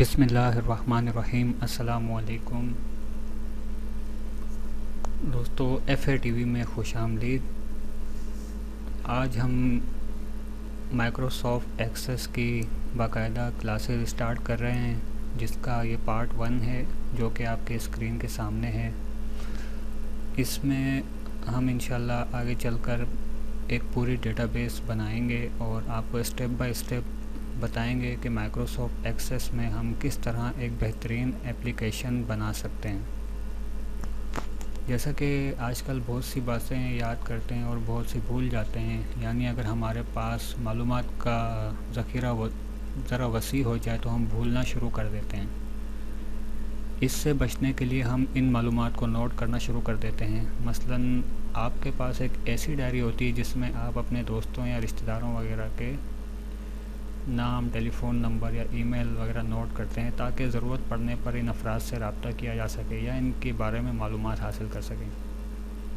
बिस्मिल्लाहिर्रहमानिर्रहीम। अस्सलामुअलैकुम दोस्तों, FA TV में खुश आमदीद। आज हम माइक्रोसॉफ्ट एक्सेस की बाकायदा क्लासेस स्टार्ट कर रहे हैं, जिसका ये पार्ट 1 है जो कि आपके स्क्रीन के सामने है। इसमें हम इंशाल्लाह आगे चलकर एक पूरी डेटाबेस बनाएंगे और आपको स्टेप बाय स्टेप बताएंगे कि माइक्रोसॉफ्ट एक्सेस में हम किस तरह एक बेहतरीन एप्लीकेशन बना सकते हैं। जैसा कि आजकल बहुत सी बातें याद करते हैं और बहुत सी भूल जाते हैं, यानी अगर हमारे पास मालूमात का ज़ख़ीरा ज़रा वसी हो जाए तो हम भूलना शुरू कर देते हैं। इससे बचने के लिए हम इन मालूमात को नोट करना शुरू कर देते हैं। मसलन आपके पास एक ऐसी डायरी होती है जिसमें आप अपने दोस्तों या रिश्तेदारों वगैरह के नाम, टेलीफ़ोन नंबर या ईमेल वगैरह नोट करते हैं, ताकि ज़रूरत पड़ने पर इन अफराद से रब्ता किया जा सके या इनके बारे में मालूमात हासिल कर सकें।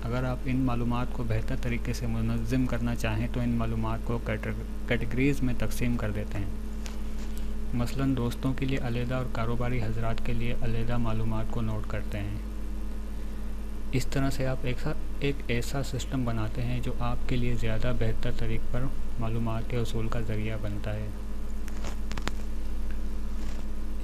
अगर आप इन मालूमात को बेहतर तरीके से मुनज़्ज़म करना चाहें तो इन मालूमात को कैटेगरीज़ में तकसीम कर देते हैं। मसलन दोस्तों के लिए अलहदा और कारोबारी हज़रात के लिए अलहदा मालूमात को नोट करते हैं। इस तरह से आप एक ऐसा सिस्टम बनाते हैं जो आपके लिए ज़्यादा बेहतर तरीक़े पर मालूमात के उसूल का ज़रिया बनता है।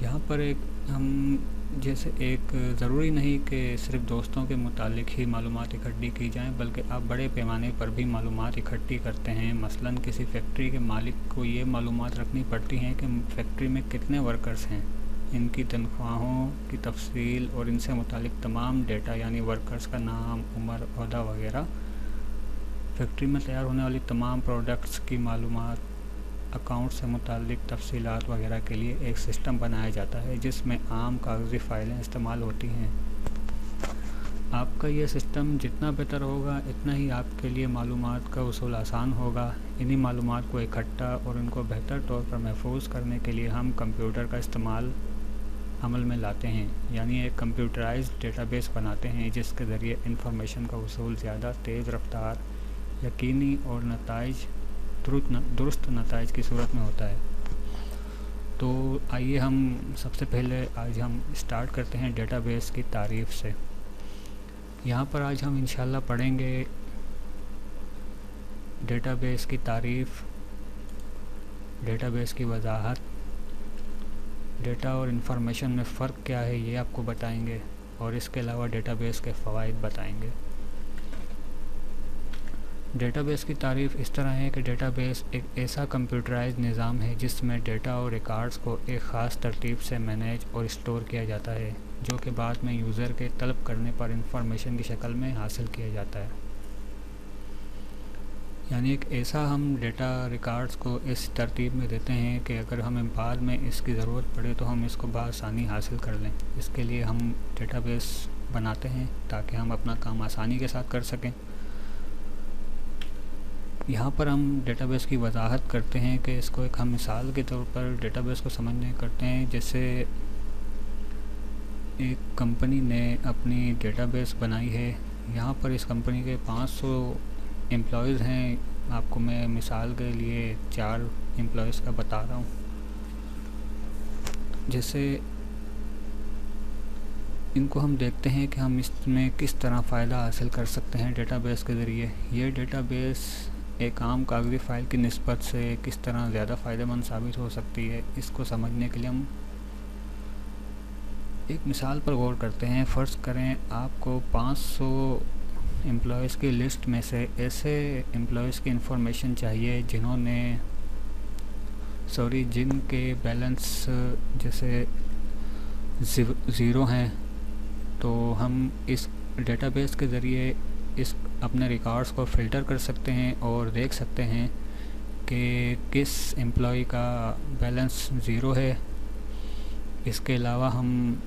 यहाँ पर हम ज़रूरी नहीं कि सिर्फ दोस्तों के मुतालिक ही मालूमात इकट्ठी की जाएं, बल्कि आप बड़े पैमाने पर भी मालूमात इकट्ठी करते हैं। मसलन किसी फैक्ट्री के मालिक को ये मालूमात रखनी पड़ती हैं कि फैक्ट्री में कितने वर्कर्स हैं, इनकी तनख्वाहों की तफसील और इनसे मुतालिक तमाम डेटा, यानी वर्कर्स का नाम, उम्र, ओहदा वगैरह, फैक्ट्री में तैयार होने वाली तमाम प्रोडक्ट्स की मालूमात, अकाउंट से मुतालिक तफसीलात वगैरह के लिए एक सिस्टम बनाया जाता है जिसमें आम कागज़ी फ़ाइलें इस्तेमाल होती हैं। आपका यह सिस्टम जितना बेहतर होगा, इतना ही आपके लिए मालूमात का उसूल आसान होगा। इन्हीं मालूमात को इकट्ठा और उनको बेहतर तौर पर महफूज करने के लिए हम कंप्यूटर का इस्तेमाल अमल में लाते हैं, यानी एक कंप्यूटराइज्ड डेटाबेस बनाते हैं जिसके ज़रिए इंफॉर्मेशन का उसूल ज़्यादा तेज़ रफ्तार, यकीनी और नताइज दुरुस्त नताइज की सूरत में होता है। तो आइए हम सबसे पहले आज हम स्टार्ट करते हैं डेटाबेस की तारीफ़ से। यहाँ पर आज हम इंशाल्लाह पढ़ेंगे डेटाबेस की तारीफ़, डेटाबेस की वजाहत, डेटा और इन्फॉर्मेशन में फ़र्क क्या है ये आपको बताएंगे, और इसके अलावा डेटाबेस के फ़वाइद बताएंगे। डेटाबेस की तारीफ़ इस तरह है कि डेटाबेस एक ऐसा कंप्यूटराइज्ड निज़ाम है जिसमें डेटा और रिकॉर्ड्स को एक ख़ास तरतीब से मैनेज और स्टोर किया जाता है, जो कि बाद में यूज़र के तलब करने पर इंफॉर्मेशन की शक्ल में हासिल किया जाता है। यानी एक ऐसा हम डेटा रिकॉर्ड्स को इस तरतीब में देते हैं कि अगर हमें बाद में इसकी ज़रूरत पड़े तो हम इसको बआसानी हासिल कर लें। इसके लिए हम डेटाबेस बनाते हैं ताकि हम अपना काम आसानी के साथ कर सकें। यहाँ पर हम डेटाबेस की वजाहत करते हैं कि इसको एक हम मिसाल के तौर पर डेटाबेस को समझने करते हैं। जैसे एक कंपनी ने अपनी डेटाबेस बनाई है। यहाँ पर इस कंपनी के 500 एम्प्लॉयज़ हैं। आपको मैं मिसाल के लिए 4 एम्प्लॉयज़ का बता रहा हूँ। जैसे इनको हम देखते हैं कि हम इसमें किस तरह फ़ायदा हासिल कर सकते हैं डेटाबेस के ज़रिए। ये डेटाबेस एक आम कागज़ी फ़ाइल की निस्बत से किस तरह ज़्यादा फ़ायदेमंद साबित हो सकती है, इसको समझने के लिए हम एक मिसाल पर गौर करते हैं। फ़र्ज़ करें आपको 500 एम्प्लॉयज़ की लिस्ट में से ऐसे एम्प्लॉयज़ की इंफॉर्मेशन चाहिए जिनके बैलेंस जैसे ज़ीरो हैं। तो हम इस डेटाबेस के ज़रिए इस अपने रिकॉर्ड्स को फ़िल्टर कर सकते हैं और देख सकते हैं कि किस एम्प्लॉय का बैलेंस ज़ीरो है। इसके अलावा हम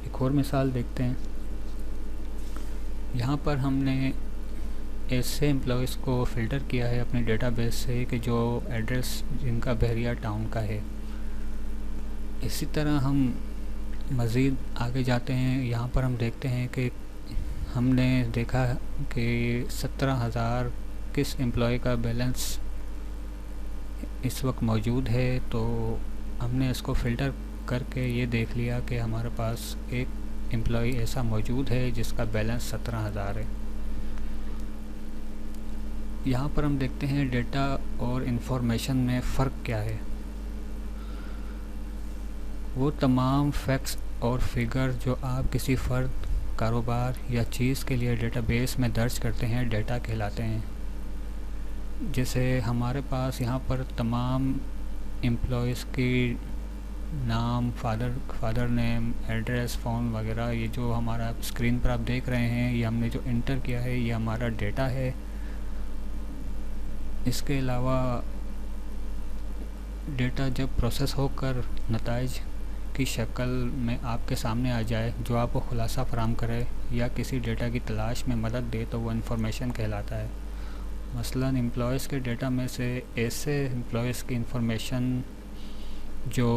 एक और मिसाल देखते हैं। यहाँ पर हमने ऐसे एम्प्लॉयज़ को फ़िल्टर किया है अपने डेटाबेस से कि जो एड्रेस जिनका बहरिया टाउन का है। इसी तरह हम मज़ीद आगे जाते हैं। यहाँ पर हम देखते हैं कि हमने देखा कि 17,000 किस एम्प्लॉय का बैलेंस इस वक्त मौजूद है, तो हमने इसको फ़िल्टर کر کے یہ دیکھ لیا کہ ہمارے پاس ایک امپلائی ایسا موجود ہے جس کا بیلنس 17,000 ہے۔ یہاں پر ہم دیکھتے ہیں ڈیٹا اور انفارمیشن میں فرق کیا ہے۔ وہ تمام فیکٹس اور فگر جو آپ کسی فرد، کاروبار یا چیز کے لیے ڈیٹا بیس میں درج کرتے ہیں ڈیٹا کہلاتے ہیں۔ جیسے ہمارے پاس یہاں پر تمام امپلائیز کی نام، فادر نیم، ایڈریس، فون وغیرہ، یہ جو ہمارا اسکرین پر آپ دیکھ رہے ہیں یہ ہم نے جو انٹر کیا ہے یہ ہمارا ڈیٹا ہے۔ اس کے علاوہ ڈیٹا جب پروسیس ہو کر نتائج کی شکل میں آپ کے سامنے آ جائے جو آپ کو خلاصہ فراہم کرے یا کسی ڈیٹا کی تلاش میں مدد دے تو وہ انفارمیشن کہلاتا ہے۔ مثلاً امپلائیز کے ڈیٹا میں سے ایسے امپلائیز کی انفارمیشن جو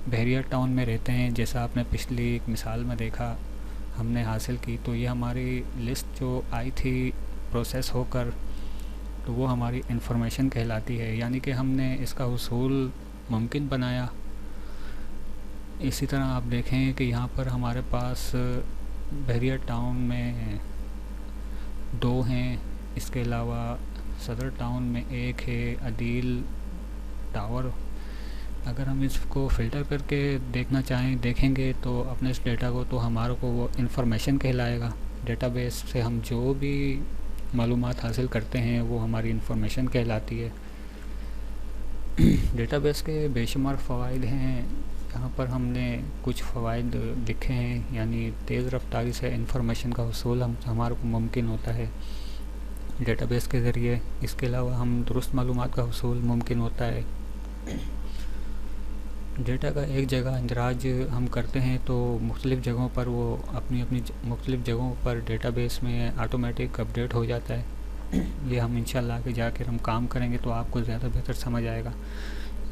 بحریہ ٹاؤن میں رہتے ہیں، جیسا آپ نے پچھلی ایک مثال میں دیکھا ہم نے حاصل کی، تو یہ ہماری لسٹ جو آئی تھی پروسیس ہو کر تو وہ ہماری انفارمیشن کہلاتی ہے، یعنی کہ ہم نے اس کا حصول ممکن بنایا۔ اسی طرح آپ دیکھیں کہ یہاں پر ہمارے پاس بحریہ ٹاؤن میں 2 ہیں، اس کے علاوہ صدر ٹاؤن میں 1 ہے، عدیل ٹاور۔ اگر ہم اس کو فلٹر کر کے دیکھیں گے تو اپنے اس ڈیٹا کو تو ہمارے کو وہ انفارمیشن کہلائے گا۔ ڈیٹا بیس سے ہم جو بھی معلومات حاصل کرتے ہیں وہ ہماری انفارمیشن کہلاتی ہے۔ ڈیٹا بیس کے بے شمار فوائد ہیں، یہاں پر ہم نے کچھ فوائد لکھے ہیں، یعنی تیز رفتاری سے انفارمیشن کا حصول ہمارے کو ممکن ہوتا ہے ڈیٹا بیس کے ذریعے۔ اس کے علاوہ ہم درست معلومات کا حصول ممکن ہوتا ہے۔ ڈیٹا کا ایک جگہ اندراج ہم کرتے ہیں تو مختلف جگہوں پر وہ اپنی مختلف جگہوں پر ڈیٹا بیس میں آٹومیٹک اپڈیٹ ہو جاتا ہے۔ یہ ہم انشاءاللہ آگے جا کر ہم کام کریں گے تو آپ کو زیادہ بہتر سمجھ آئے گا۔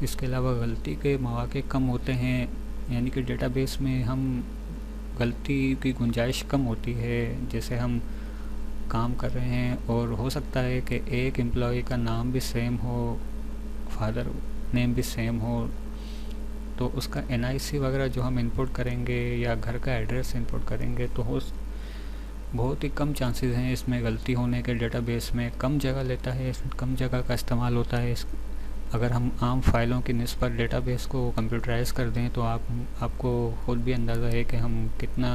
اس کے علاوہ غلطی کے مواقع کم ہوتے ہیں، یعنی کہ ڈیٹا بیس میں ہم غلطی کی گنجائش کم ہوتی ہے۔ جیسے ہم کام کر رہے ہیں اور ہو سکتا ہے کہ ایک امپلائی کا نام بھی سیم ہو، فادر نیم بھی سیم ہو، تو اس کا NIC وغیرہ جو ہم انپوٹ کریں گے یا گھر کا ایڈریس انپوٹ کریں گے تو بہت ہی کم چانسز ہیں اس میں غلطی ہونے کے۔ ڈیٹا بیس میں کم جگہ لیتا ہے، کم جگہ کا استعمال ہوتا ہے۔ اگر ہم عام فائلوں کی نسبت ڈیٹا بیس کو کمپیوٹرائز کر دیں تو آپ کو خود بھی اندازہ ہے کہ ہم کتنا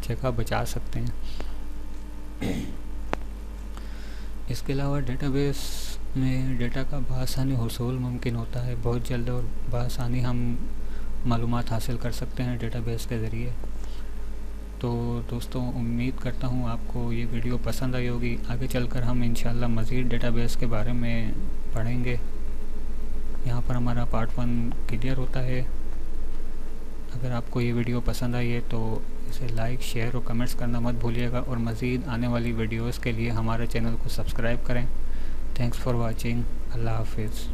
جگہ بچا سکتے ہیں۔ اس کے علاوہ ڈیٹا بیس میں ڈیٹا کا بآسانی حصول ممکن ہوتا ہے، بہت جلد اور بآسانی ہم معلومات حاصل کر سکتے ہیں ڈیٹا بیس کے ذریعے۔ تو دوستوں، امید کرتا ہوں آپ کو یہ ویڈیو پسند آئی ہوگی۔ آگے چل کر ہم انشاءاللہ مزید ڈیٹا بیس کے بارے میں پڑھیں گے۔ یہاں پر ہمارا پارٹ 1 کلیئر ہوتا ہے۔ اگر آپ کو یہ ویڈیو پسند آئی ہے تو اسے لائک، شیئر اور کمنٹس کرنا مت بھولیے گا، اور مزید آنے والی ویڈیوز کے لیے ہمارے چینل کو سبسکرائب کریں۔ Thanks for watching. اللہ حافظ۔